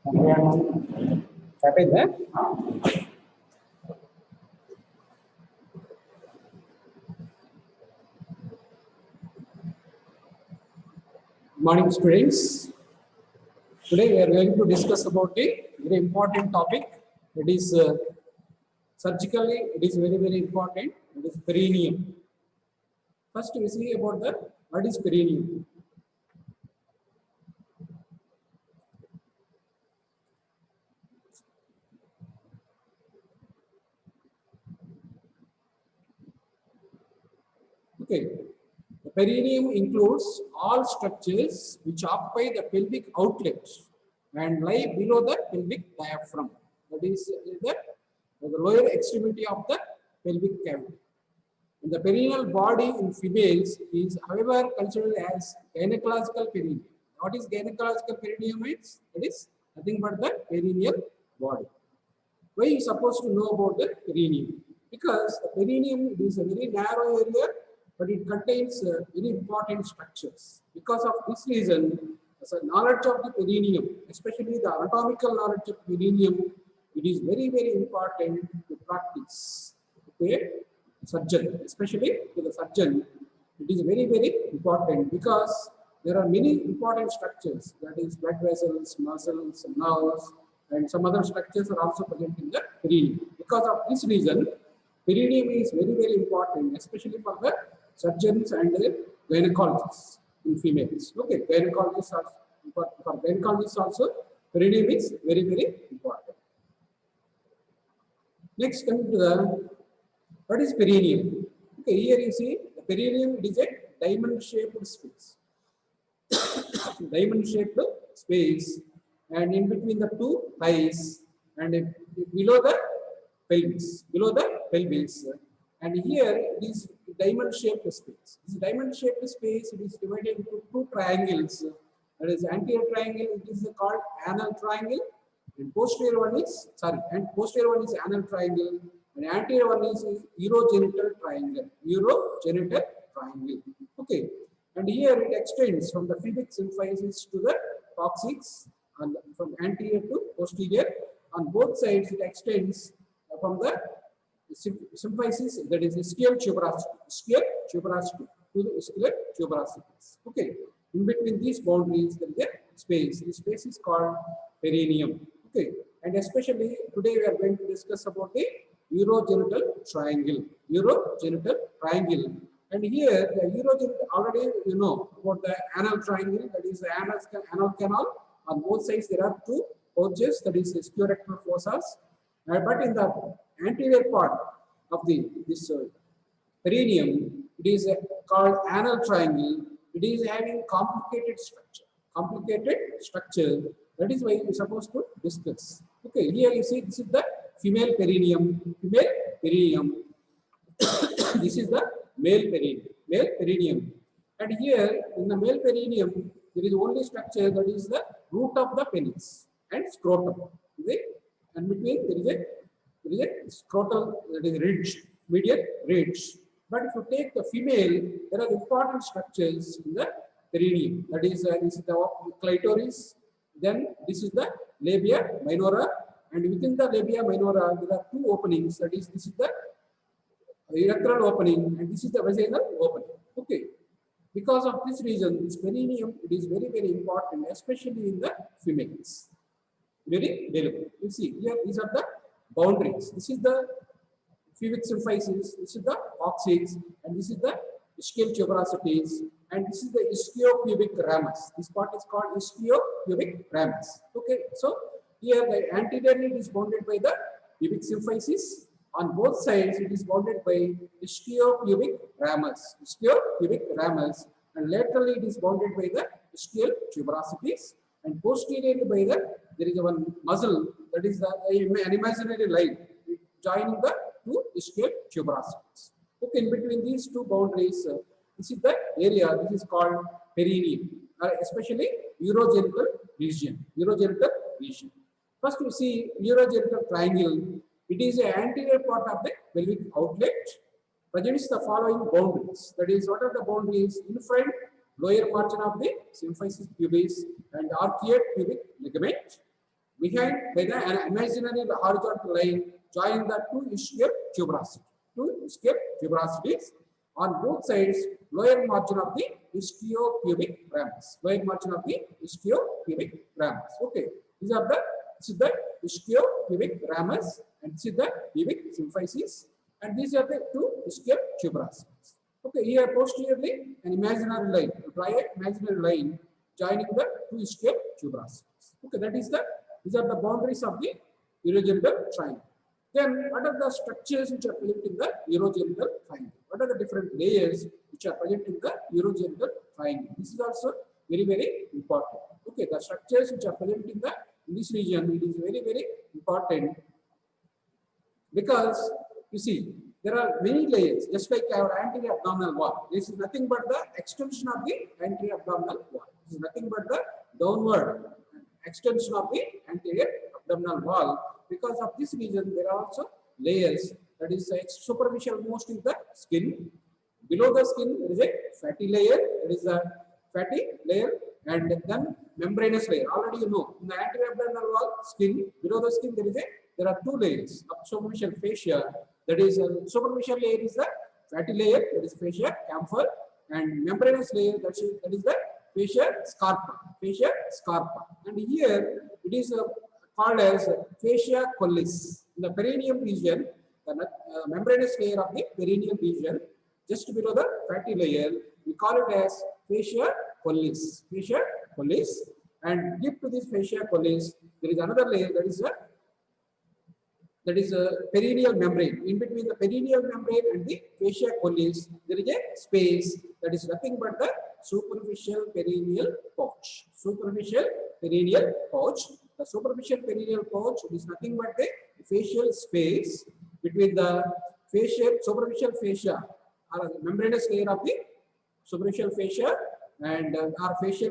Good morning, students. Today we are going to discuss about a very important topic. That is surgically. It is very important. It is perineum. First, we see about the what is perineum. Okay, the perineum includes all structures which occupy the pelvic outlet and lie below the pelvic diaphragm. That is the lower extremity of the pelvic cavity. And the perineal body in females is, however, considered as gynecological perineum. What is gynecological perineum? It is nothing but the perineal body. Why are you supposed to know about the perineum? Because the perineum is a very narrow area, but it contains very important structures. Because of this reason, as a knowledge of the perineum, especially the anatomical knowledge of perineum, it is very important to practice. Okay, surgeon, especially to the surgeon, it is very important because there are many important structures, that is blood vessels, muscles, nerves, and some other structures are also present in the perineum. Because of this reason, perineum is very important, especially for the surgeons and the gynecologists in females. Okay, gynecologists are, for gynecologists also, perineum is very important. Next, coming to the what is perineum? Okay, here you see the perineum is a diamond-shaped space. Diamond-shaped space, and in between the two thighs and below the pelvis, and here it is diamond-shaped space. This diamond-shaped space, it is divided into two triangles. That is anterior triangle, it is called anal triangle, and posterior one is anal triangle, and anterior one is urogenital triangle. Okay, and here it extends from the pubic symphysis to the coccyx, and from anterior to posterior. On both sides, it extends from the symphysis, that is ischial tuberosity to the ischial tuberosities. Okay, in between these boundaries, there is a space. This space is called perineum. Okay, and especially today we are going to discuss about the urogenital triangle. And here the urogenital, already you know about the anal triangle, that is the anal canal. On both sides there are two pouches, that is ischiorectal fossas. But in the anterior part of this perineum, it is called anal triangle. It is having complicated structure. That is why we are supposed to discuss. Okay, here you see this is the female perineum. This is the male perineum. And here in the male perineum, there is only structure, that is the root of the penis and scrotum. Okay? And between there is a scrotal, that is ridge, medial ridge. But if you take the female, there are important structures in the perineum. That is this is the clitoris. Then this is the labia minora, and within the labia minora there are two openings. That is, this is the urethral opening, and this is the vaginal opening. Okay, because of this reason, this perineum, it is very important, especially in the females. Very valuable. You see here, these are the boundaries. This is the pubic symphysis, this is the coccyx, and this is the ischial tuberosities, and this is the ischiopubic ramus. This part is called ischiopubic ramus. Okay, so here the anteriorly it is bounded by the pubic symphysis. On both sides, it is bounded by ischiopubic ramus, and laterally it is bounded by the ischial tuberosities, and posteriorly by there is one muscle, that is an imaginary line joining the two ischial tuberosities. Okay, in between these two boundaries, this is the area. This is called perineum, especially urogenital region. First, you see urogenital triangle. It is the anterior part of the pelvic outlet. Presents the following boundaries. That is, what are the boundaries? In front, lower margin of the symphysis pubis and arcuate pubic ligament. behind by the an imaginary horizontal line join the two ischial tuberosities. Two ischial tuberosities on both sides, lower margin of the ischiopubic ramus. Lower margin of the ischiopubic ramus. Okay, these are the this is the ischiopubic ramus and this is the pubic symphysis, and these are the two ischial tuberosities. Okay, here posteriorly an imaginary line, draw an imaginary line joining the two ischial tuberosities. Okay, that is the these are the boundaries of the urogenital triangle. Then what are the structures which are present in the urogenital triangle? What are the different layers which are present in the urogenital triangle? This is also very, very important. Okay, the structures which are present in this region, it is very, very important because you see there are many layers, just like our anterior abdominal wall. This is nothing but the extension of the anterior abdominal wall. This is nothing but the downward extension of the anterior abdominal wall. Because of this region, there are also layers. That is, superficial most is the skin. Below the skin, there is a fatty layer. There is a fatty layer, and then membranous layer. Already you know, in the anterior abdominal wall, skin. Below the skin, there are two layers of superficial fascia. That is, superficial layer is the fatty layer. That is fascia camphor, and membranous layer. That is the fascia scarpa. Fascia scarpa. And here it is called as fascia collis. In the perineum region, the membranous layer of the perineum region, just below the fatty layer, we call it as fascia collis. Fascia collis, and deep to this fascia collis, there is another layer that is a perineal membrane. In between the perineal membrane and the fascia collis, there is a space that is nothing but the superficial perineal pouch. Superficial perineal pouch. The superficial perineal pouch is nothing but the facial space between the superficial fascia or membranous layer of the superficial fascia and our fascia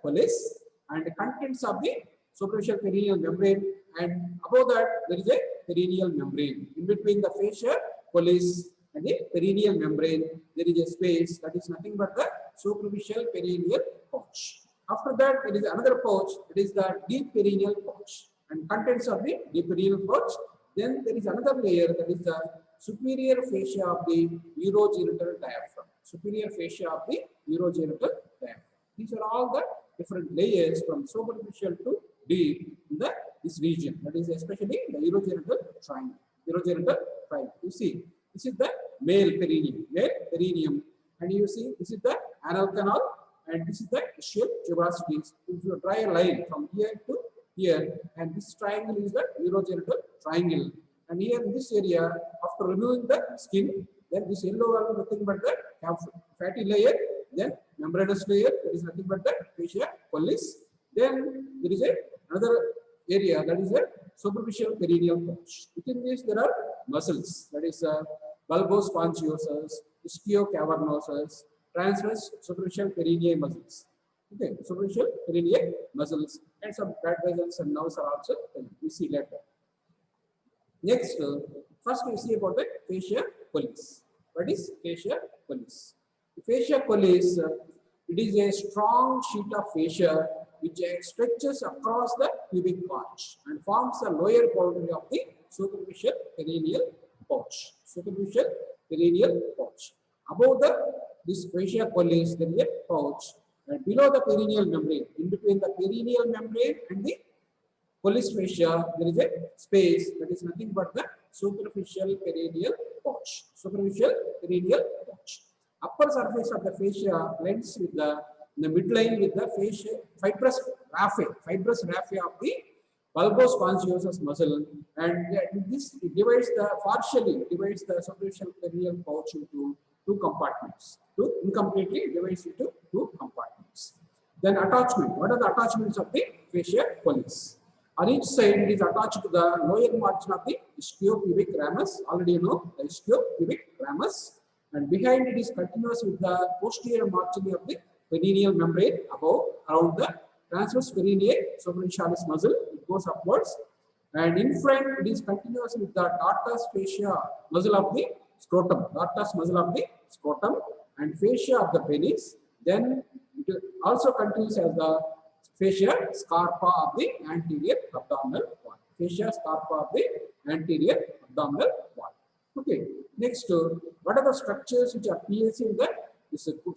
collis, and the contents of the superficial perineal membrane, and above that there is a perineal membrane. In between the fascia collis and the perineal membrane, there is a space that is nothing but the superficial perineal pouch. After that, there is another pouch, it is the deep perineal pouch, and contents of the deep perineal pouch. Then there is another layer, that is the superior fascia of the urogenital diaphragm. Superior fascia of the urogenital diaphragm. These are all the different layers from superficial to deep in this region. That is especially the urogenital triangle. Urogenital triangle. You see, this is the male perineum. Male perineum, and you see this is the anal canal, and this is the ischial tuberosities. If you draw a line from here to here, and this triangle is the urogenital triangle, and here in this area, after removing the skin, then this yellow one is nothing but the fatty layer, then membranous layer, that is nothing but the fascia collis. Then there is another area, that is a superficial perineal pouch. Within this there are muscles, that is bulbospongiosus, ischiocavernosus, transverse superficial perineal muscles. Okay, superficial perineal muscles, and some blood vessels and nerves are also present. We see later. Next, first we see about the fascia collis. What is fascia collis? The fascia collis, it is a strong sheet of fascia which stretches across the pubic arch and forms the lower boundary of the superficial perineal pouch. Superficial perineal pouch. Above this fascia collis, there is a pouch, and below the perineal membrane, in between the perineal membrane and the collis fascia, there is a space that is nothing but the superficial perineal pouch. Superficial perineal pouch. Upper surface of the fascia blends with the midline with the fascia fibrous raphe of the bulbospongiosus muscle, and this partially divides the superficial perineal pouch into two compartments. Incompletely divides into two compartments. Then attachment. What are the attachments of the fascia collis? On each side, it is attached to the lower margin of the ischiopubic ramus. Already you know the ischiopubic ramus, and behind it is continuous with the posterior margin of the perineal membrane above around the transverse perineal superficialis muscle. It goes upwards, and in front it is continuous with the dartos fascia muscle of the scrotum. Dartos muscle of the scrotum and fascia of the penis. Then it also continues as the fascia scarpa of the anterior abdominal wall. Fascia scarpa of the anterior abdominal wall. Okay. Next, what are the structures which are piercing the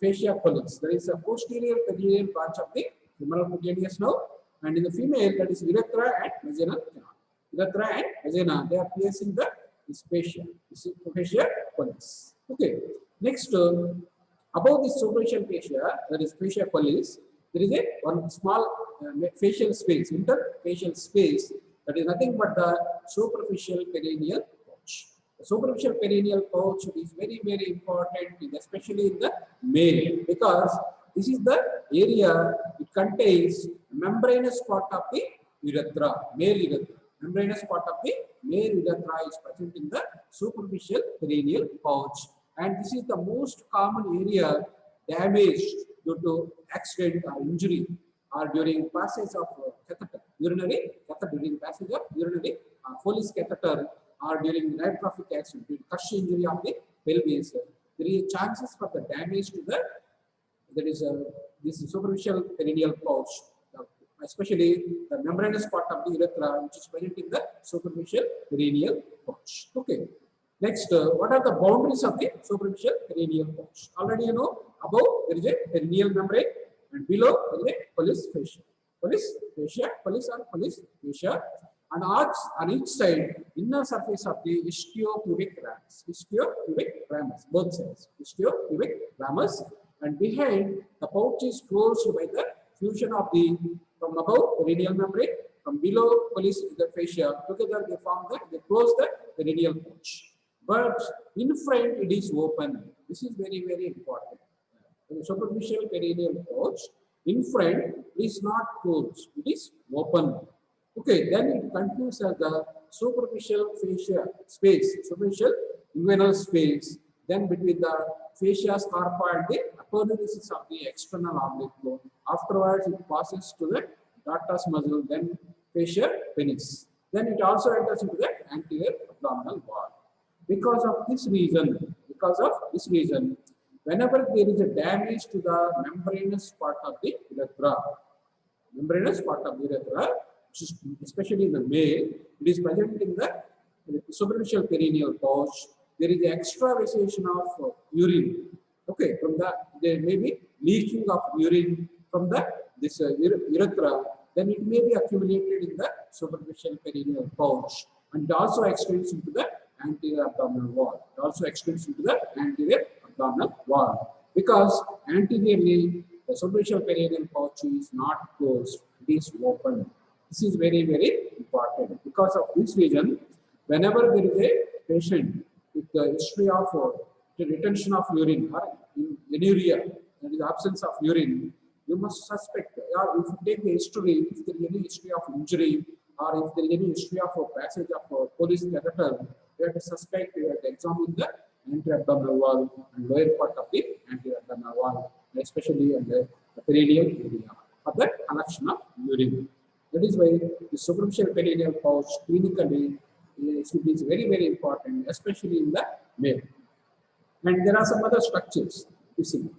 fascia collis? There is a posterior perineal branch of the femoral cutaneous nerve, and in the female that is urethra and vaginal canal. Urethra and vagina, they are piercing the fascia. This is fascia collis. Okay. Next, above this superficial fascia, that is fascia collis, there is a one small facial space, interfacial space, that is nothing but the superficial perineal pouch. The superficial perineal pouch is very, very important, especially in the male, because this is the area it contains membranous part of the urethra, male urethra. Membranous part of the male urethra is present in the superficial perineal pouch, and this is the most common area damaged due to accident or injury or during passage of catheter, urinary catheter, during passage of urinary Foley's catheter, or during right traffic accident, during crush injury of the pelvis. There is chances for the damage to the, that is this superficial perineal pouch, especially the membranous part of the urethra, which is present in the superficial perineal pouch. Okay. Next, what are the boundaries of the superficial perineal pouch? Already you know, above there is a perineal membrane, and below there is a pollis fascia. Pollis fascia, pollis or pollis fascia, and arch on each side, inner surface of the ischiopubic ramus. Ischiopubic ramus, both sides. Ischiopubic ramus, and behind the pouch is closed by the fusion of the, from above perineal membrane, from below pollis the fascia. Together they form the, they close the perineal pouch. But in front it is open. This is very, very important. The superficial perineal pouch in front is not closed, it is open. Okay, then it continues as the superficial fascia space, superficial inguinal space, then between the fascia scarpa and the aponeurosis of the external oblique bone. Afterwards, it passes to the dartos muscle, then fascia penis. Then it also enters into the anterior abdominal wall. Because of this reason, whenever there is a damage to the membranous part of the urethra, especially in the male, it is present in the superficial perineal pouch. There is extravasation of urine. Okay, from the, there may be leaking of urine from the this urethra. Then it may be accumulated in the superficial perineal pouch, and it also extends into the anterior abdominal wall. It also extends into the anterior abdominal wall, because anteriorly the superficial perineal pouch is not closed, it is open. This is very, very important. Because of this reason, whenever there is a patient with the history of the retention of urine or anuria, that is absence of urine, you must suspect, or if you take the history, if there is any history of injury, or if there is any history of passage of Foley's catheter, you have to suspect, you have to examine the anterior abdominal wall and lower part of the anterior abdominal wall, especially in the perineal area for the collection of urine. That is why the superficial perineal pouch clinically is very, very important, especially in the male. And there are some other structures you see.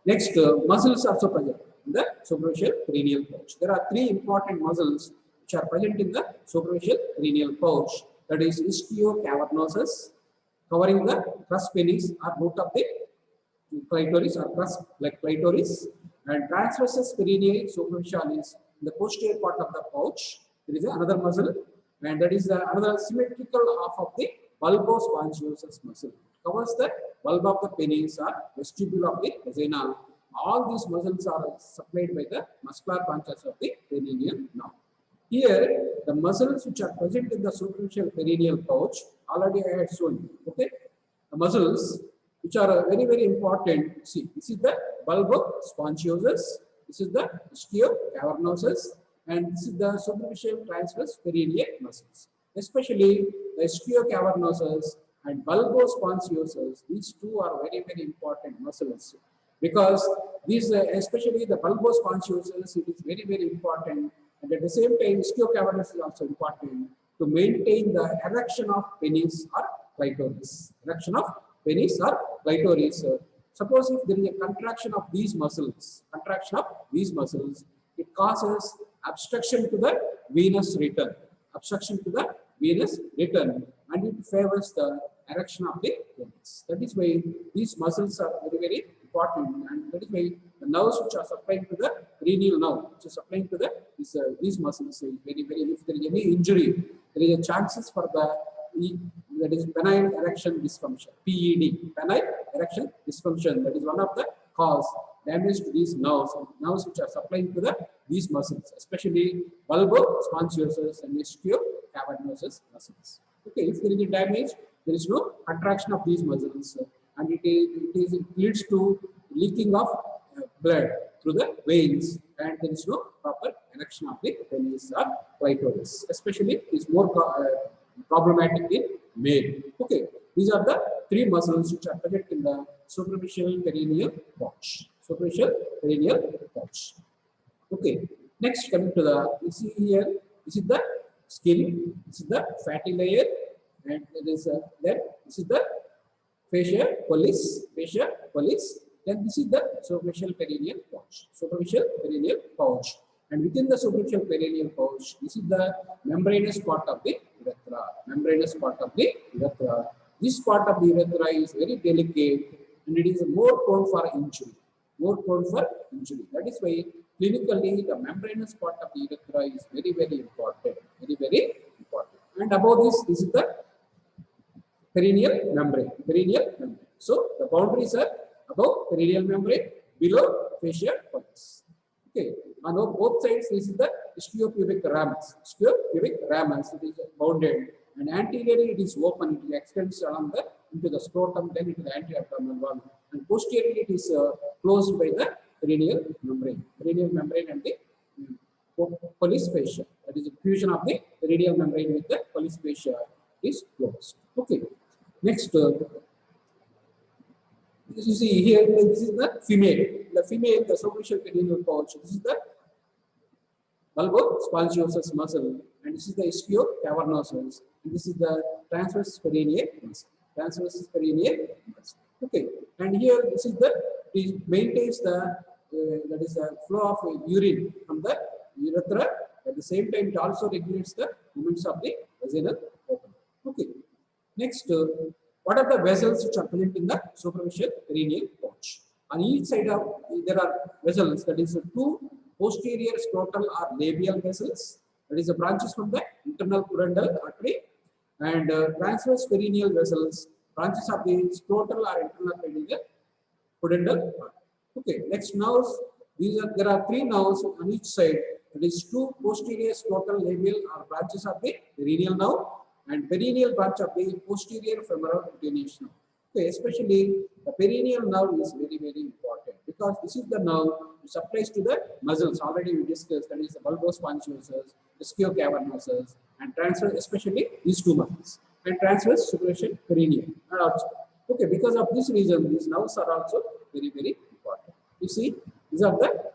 Next, muscles also present in the superficial perineal pouch. There are three important muscles which are present in the superficial perineal pouch. That is ischiocavernosus, covering the crus penis or root of the clitoris or crus like clitoris, and transversus perineae superficialis, in the posterior part of the pouch. There is another muscle, and that is another symmetrical half of the bulbospongiosus muscle. It covers the bulb of the penis or vestibule of the vagina. All these muscles are supplied by the muscular branches of the perineal nerve. Here, the muscles which are present in the superficial perineal pouch, already I had shown you. Okay, the muscles which are very, very important. See, this is the bulbospongiosus, this is the ischiocavernosus, and this is the superficial transverse perineal muscles. Especially the ischiocavernosus and bulbospongiosus, these two are very, very important muscles, because these, especially the bulbospongiosus, it is very, very important, and at the same time, ischiocavernosus is also important to maintain the erection of penis or clitoris. Erection of penis or clitoris. Suppose if there is a contraction of these muscles, it causes obstruction to the venous return, obstruction to the venous return, and it favors the erection of the penis. That is why these muscles are very, very important, and that is why the nerves which are supplying to the perineal nerve, which is supplying to the these muscles, is very, very. If there is any injury, there is a chances for the that is penile erection dysfunction, PED, penile erection dysfunction. That is one of the cause damage to these nerves, which are supplying to these muscles, especially bulbospongiosus and ischiocavernosus muscles. Okay, if there is a damage, there is no contraction of these muscles, and it leads to leaking of blood through the veins, and there is no proper erection of the penis or clitoris. Especially, it is more problematic in male. Okay, these are the three muscles which are present in the superficial perineal pouch. Superficial perineal pouch. Okay, next coming to the, you see here, this is the skin, this is the fatty layer, and then this is the fascia pollis, then this is the superficial perineal pouch. Superficial perineal pouch. And within the superficial perineal pouch, this is the membranous part of the urethra. Membranous part of the urethra. This part of the urethra is very delicate, and it is more prone for injury. More prone for injury. That is why clinically the membranous part of the urethra is very, very important. Very, very important. And above this is the perineal membrane. Perineal membrane. So the boundaries are above perineal membrane, below fascia pollis. Okay. On both sides, this is the ischiopubic ramus. Ischiopubic ramus, it is bounded, and anteriorly it is open. It extends along into the scrotum, then into the anti-abdominal wall, and posteriorly it is closed by the perineal membrane. Perineal membrane and the pollis fascia. That is the fusion of the perineal membrane with the pollis fascia is closed. Okay. Next, you see here, this is the female. The female, the superficial perineal pouch. This is the bulbospongiosus muscle, and this is the ischiocavernosus, and this is the transverse perineal muscle. Transverse perineal muscle. Okay, and here this is the, it maintains the that is the flow of urine from the urethra. At the same time, it also regulates the movements of the vaginal opening. Okay. Next, what are the vessels which are present in the superficial perineal pouch? On each side of there are vessels, that is two posterior scrotal or labial vessels, that is the branches from the internal pudendal artery, and transverse perineal vessels, branches of the scrotal or internal pudendal artery. Okay, next nerves, there are three nerves on each side, that is two posterior scrotal labial or branches of the perineal nerve, and perineal branch of the posterior femoral cutaneous nerve. Okay, especially the perineal nerve is very, very important, because this is the nerve which supplies to the muscles. Already we discussed, that is the bulbospongiosus, ischiocavernosus, and transverse, especially these two muscles, and transverse superficial perineum. Okay, because of this reason, these nerves are also very, very important. You see, these are the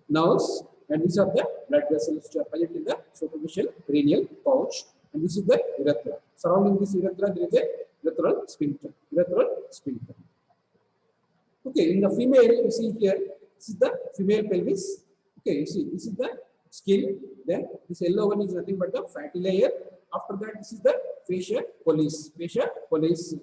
nerves, and these are the blood vessels which are present in the superficial perineal pouch. And this is the urethra. Surrounding this urethra, there is a urethral sphincter. Urethral sphincter. Okay, in the female, you see here, this is the female pelvis. Okay, you see, this is the skin. Then this yellow one is nothing but the fatty layer. After that, this is the fascia pollis. Fascia pollis.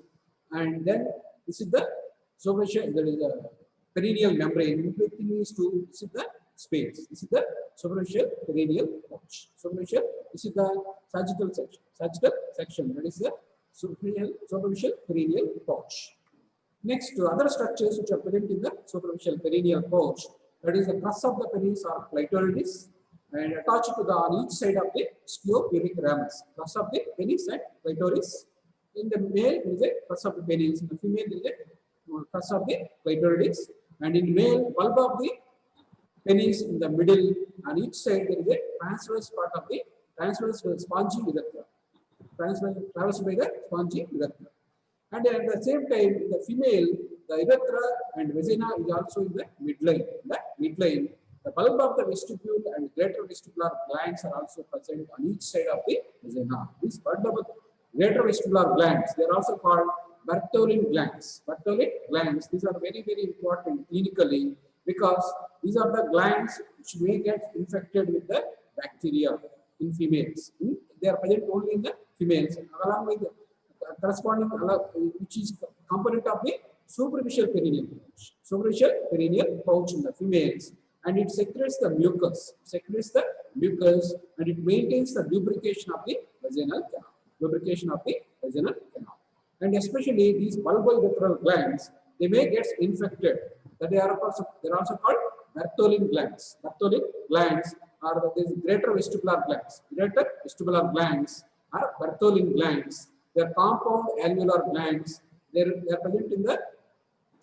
And then this is the superficial, that is the perineal membrane. In between these two, this is the space. This is the superficial perineal pouch. Superficial, this is the sagittal section. Sagittal section, that is the superficial perineal pouch. Next, other structures which are present in the superficial perineal pouch, that is the crus of the penis or clitoridis, and attached to the on each side of the ischiopubic ramus. Crus of the penis and clitoris. In the male, there is a crus of the penis. In the female, there is a crus of the clitoridis, and in male, bulb of the penis in the middle, on each side there is a transverse part of the transverse spongy urethra. Traversed by the spongy urethra. And at the same time, the female, the urethra and vagina is also in the midline. The bulb of the vestibule and greater vestibular glands are also present on each side of the vagina. These bulb of greater vestibular glands, they are also called Bartholin glands. Bartholin glands, these are very, very important clinically, because these are the glands which may get infected with the bacteria in females. They are present only in the females, along with the corresponding, which is component of the superficial perineal pouch. Superficial perineal pouch in the females, and it secretes the mucus, and it maintains the lubrication of the vaginal canal. And especially these bulbourethral glands, they may get infected. That they are also called Bartholin glands. Bartholin glands are these greater vestibular glands. Greater vestibular glands are Bartholin glands. They are compound alveolar glands. They are present in the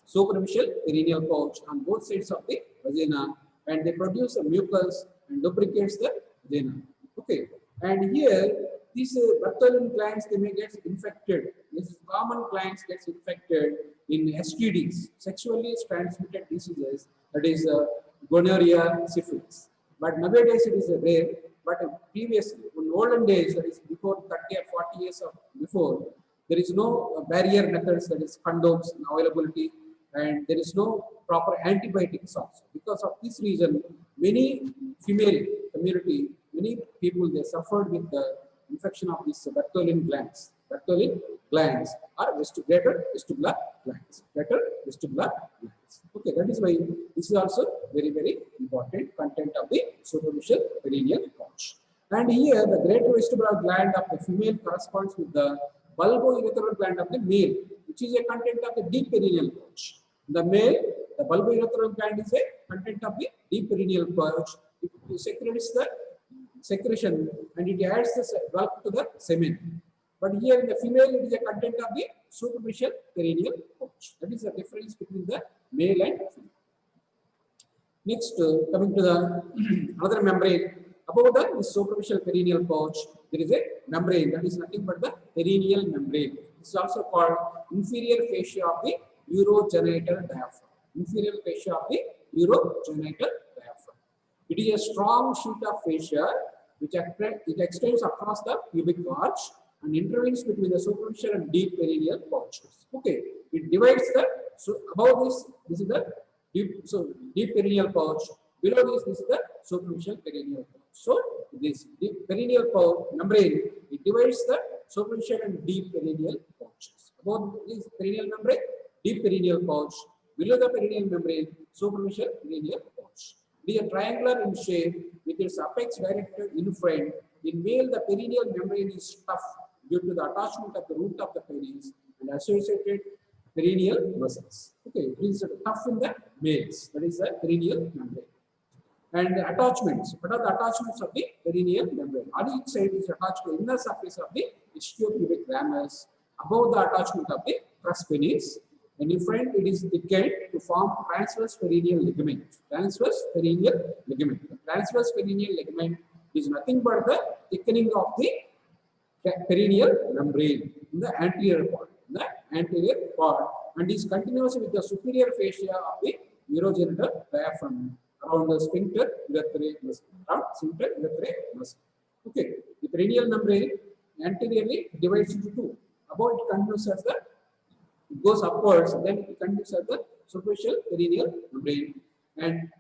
superficial perineal pouch on both sides of the vagina, and they produce a mucus and lubricates the vagina. Okay, and here these Bartholin glands, they may get infected. These common glands gets infected in STDs, sexually transmitted diseases, that is gonorrhea, syphilis. But nowadays it is rare. But previously, in olden days, that is before 30 or 40 years of before, there is no barrier methods, that is condoms availability, and there is no proper antibiotics also. Because of this reason, many female community, many people, they suffered with the infection of these Bartholin glands. Bartholin glands are greater vestibular glands. Okay, that is why this is also very, very important content of the superficial perineal pouch. And here the greater vestibular gland of the female corresponds with the bulbourethral gland of the male, which is a content of the deep perineal pouch. The male, the bulbourethral gland is a content of the deep perineal pouch. It secretes the secretion and it adds the bulk to the semen. But here in the female, it is a content of the superficial perineal pouch. That is the difference between the male and female. Next, coming to the another membrane. Above the superficial perineal pouch, there is a membrane that is nothing but the perineal membrane. This is also called inferior fascia of the urogenital diaphragm. Inferior fascia of the urogenital diaphragm. It is a strong sheet of fascia which extends across the pubic arch and intervenes between the superficial and deep perineal pouches. Okay, it divides the, so above this is the deep perineal pouch. Below this is the superficial perineal pouch. So this deep perineal pouch membrane, it divides the superficial and deep perineal pouches. Above this perineal membrane, deep perineal pouch. Below the perineal membrane, superficial perineal pouch. It is a triangular in shape with its apex directed in front. In male, the perineal membrane is tough due to the attachment of the root of the penis and associated perineal muscles. Okay, it is tough in the males. That is the perineal membrane. And the attachments. What are the attachments of the perineal membrane? On each side is attached to the inner surface of the ischiopubic ramus, above the attachment of the crus penis. And in front, it is thickened to form transverse perineal ligament. Transverse perineal ligament. The transverse perineal ligament is nothing but the thickening of the perineal membrane in the anterior part. And is continuous with the superior fascia of the urogenital diaphragm around the sphincter urethrae muscle. Okay, the perineal membrane anteriorly divides into two. Above it continues as the, it goes upwards, then it continues as the superficial perineal membrane, and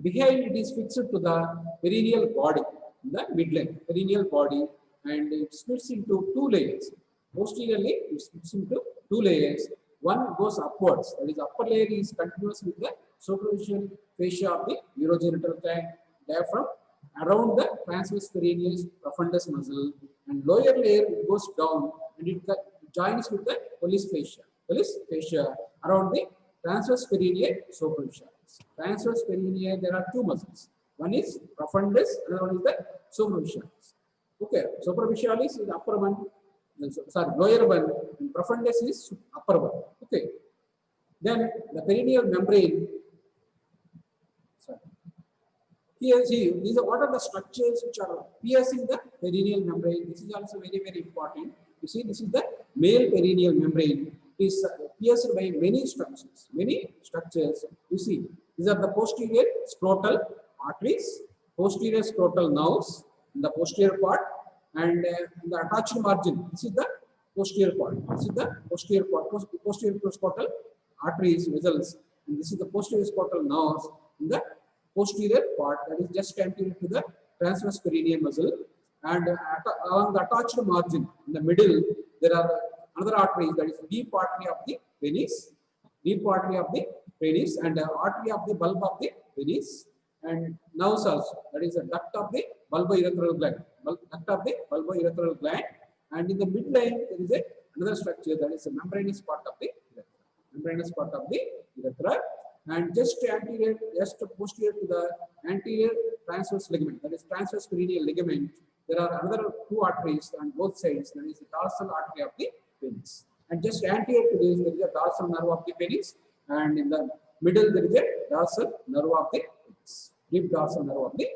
behind it is fixed to the perineal body, the midline perineal body, and it splits into two layers. Posteriorly, it splits into two layers. One goes upwards, that is, upper layer is continuous with the superficial fascia of the urogenital diaphragm around the transverse perineal profundus muscle, and lower layer it goes down and it joins with the pollice fascia around the transverse perineal superficialis. Transverse perineal, there are two muscles. One is profundus, another one is the superficialis. Okay, superficialis is the upper one, sorry, lower one, and profundus is upper one. Okay, then the perineal membrane. Sorry. Here, see, these are what are the structures which are piercing the perineal membrane. This is also very, very important. You see, this is the male perineal membrane. It is pierced by many structures. You see, these are the posterior scrotal arteries, posterior scrotal nerves in the posterior part, and the attached margin. This is the posterior part. This is the posterior part. Posterior scrotal arteries, vessels, And this is the posterior scrotal nerves in the posterior part, that is just anterior to the transverse perineal muscle. And along the attached margin in the middle, there are another artery, that is deep artery of the penis, deep artery of the penis, and artery of the bulb of the penis, and nerves also, that is a duct of the bulbourethral gland, duct of the bulbourethral gland. And in the midline there is another structure, that is a membranous part of the urethra, membranous part of the urethra. And just anterior, just posterior to the anterior transverse ligament, that is transverse perineal ligament, there are another two arteries on both sides, that is the dorsal artery of the penis. And just anterior to this, there is a dorsal nerve of the penis, and in the middle there is a dorsal nerve of the penis, deep dorsal nerve of the,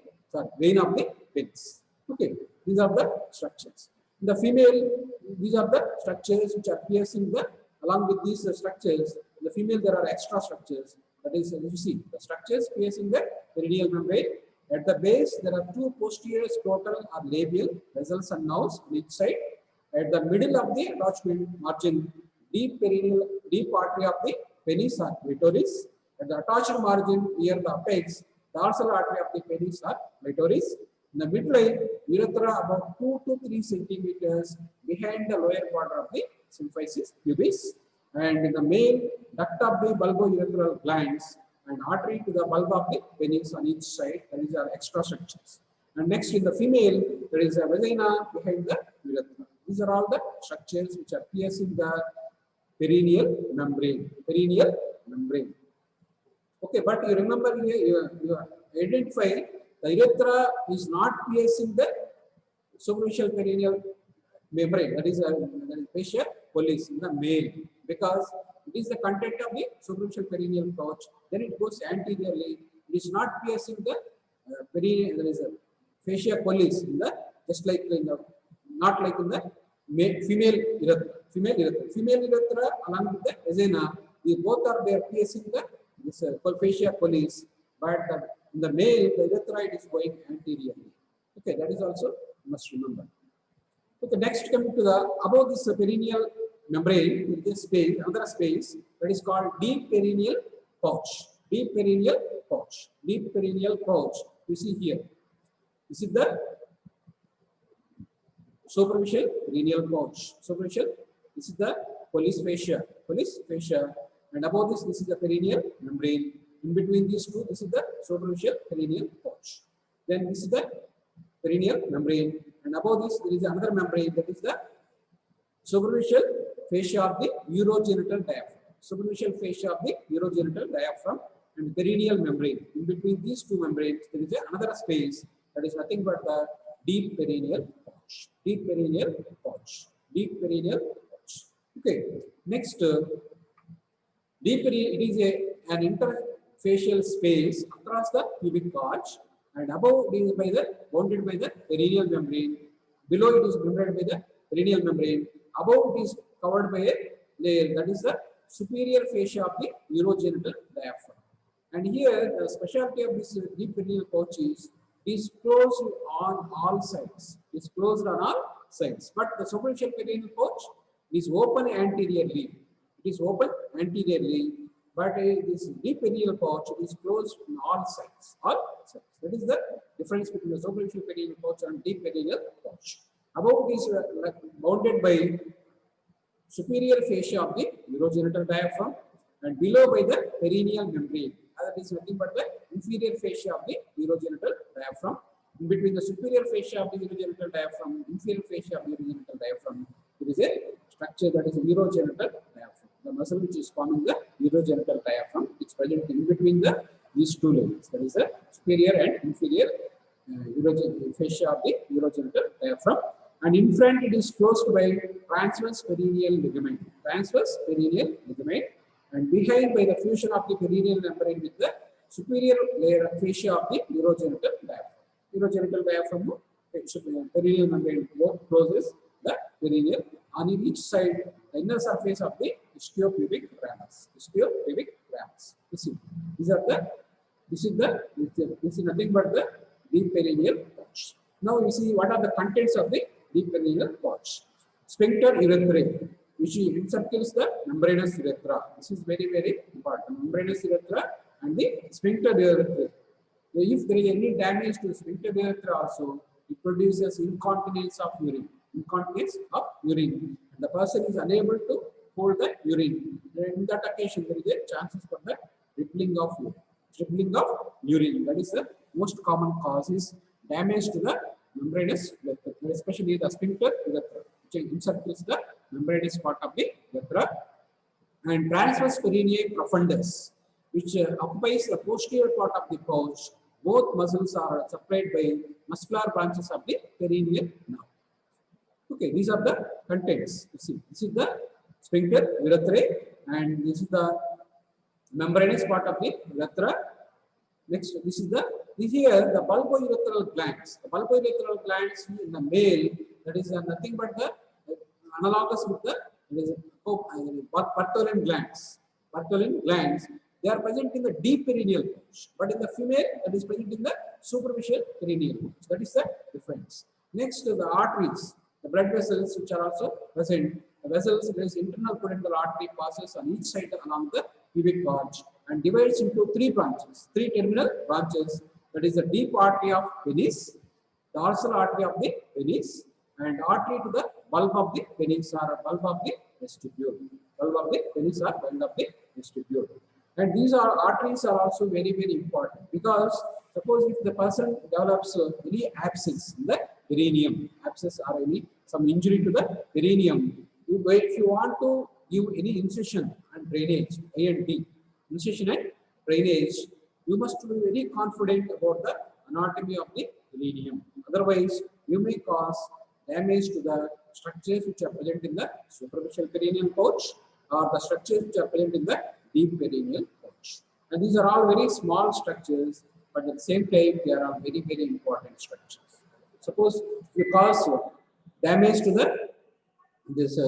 vein of the penis. Okay, these are the structures. In the female, these are the structures which appears in the, along with these structures, in the female there are extra structures. That is, you see, the structures piercing the perineal membrane. At the base, there are two posterior scrotal or labial vessels and nerves on each side. At the middle of the attachment margin, deep artery of the penis or clitoris. At the attached margin near the apex, dorsal artery of the penis or clitoris. In the midline, urethra about 2 to 3 centimeters behind the lower border of the symphysis pubis. And in the male, duct of the bulbourethral glands and artery to the bulb of the penis on each side. That is our extra structures. And next, in the female, there is a vagina behind the urethra. These are all the structures which are piercing the perineal membrane. Perineal membrane. Okay, but you remember here, you identify the urethra is not piercing the superficial perineal membrane. That is fascia pollis in the male, because it is the content of the superficial perineal pouch. Then it goes anteriorly. It is not piercing the perineal. There is a fascia pollis in the, just like in the, not like in the female urethra. Female urethra along with the vagina, they both are there piercing the this fascia pollis, but in the male, the urethra it is going anteriorly. Okay, that is also you must remember. Okay, next coming to the above this perineal membrane, with this space, another space that is called deep perineal pouch. Deep perineal pouch. Deep perineal pouch. You see here. This is the superficial perineal pouch. Superficial. This is the pollis fascia. Pollis fascia. And above this, this is the perineal membrane. In between these two, this is the superficial perineal pouch. Then this is the perineal membrane. And above this, there is another membrane, that is the superficial fascia of the urogenital diaphragm. Superficial fascia of the urogenital diaphragm and perineal membrane. In between these two membranes, there is another space that is nothing but the deep perineal pouch. Deep perineal pouch. Deep perineal pouch. Okay. Next, deep perineal, it is an interfacial space across the pubic arch, and above it is bounded by the perineal membrane. Below it is bounded by the perineal membrane. Above it is covered by a layer, that is the superior fascia of the urogenital diaphragm. And here the specialty of this deep perineal pouch is closed on all sides. It's closed on all sides. But the superficial perineal pouch is open anteriorly. It is open anteriorly. But this deep perineal pouch is closed on all sides. All sides. That is the difference between the superficial perineal pouch and deep perineal pouch. Above it is bounded by superior fascia of the urogenital diaphragm, and below by the perineal membrane. That is nothing but the inferior fascia of the urogenital diaphragm. In between the superior fascia of the urogenital diaphragm, inferior fascia of the urogenital diaphragm, there is a structure that is a urogenital diaphragm. The muscle which is forming the urogenital diaphragm, it's present in between these two layers. That is the superior and inferior fascia of the urogenital diaphragm. And in front it is closed by transverse perineal ligament. Transverse perineal ligament. And behind by the fusion of the perineal membrane with the superior layer fascia of the urogenital diaphragm. Urogenital diaphragm, perineal membrane closes the perineal. On each side, the inner surface of the istiopubic ramus. Istiopubic ramus. You see, this is nothing but the deep perineal pouch. Now you see what are the contents of the deep perineal pouch. Sphincter urethrae. which encircles the membranous urethra. This is very, very important. Membranous urethra and the sphincter urethra. If there is any damage to the sphincter urethra also, it produces incontinence of urine. Incontinence of urine. And the person is unable to hold the urine. In that occasion, there is a chances for the rippling of urine. Rippling of urine. That is the most common cause is damage to the membranous urethra, especially the sphincter urethra, which encircles the membranous part of the urethra. And transverse perineum profundus, which occupies the posterior part of the pouch. Both muscles are separated by muscular branches of the perineal nerve. Okay, these are the contents. You see, this is the sphincter urethrae, and this is the membranous part of the urethra. Next, this here the bulbourethral glands. The bulbourethral glands in the male, that is nothing but the analogous with the Bartholin glands. Bartholin glands, they are present in the deep perineal pouch, but in the female, that is present in the superficial perineal pouch. That is the difference. Next, the arteries, the blood vessels, which are also present. The vessels, there is internal pudendal artery passes on each side along the pubic arch and divides into three branches, three terminal branches. That is the deep artery of penis, dorsal artery of the penis, and artery to the bulb of the penis or bulb of the vestibule. Bulb of the penis or bulb of the vestibule. And these arteries are also very, very important, because suppose if the person develops any abscess in the perineum, abscess or some injury to the perineum, if you want to give any incision and drainage, I&D, incision and drainage, you must be very confident about the anatomy of the perineum. Otherwise, you may cause damage to the structures which are present in the superficial perineal pouch or the structures which are present in the deep perineal pouch. And these are all very small structures, but at the same time, they are all very, very important structures. Suppose you cause damage to this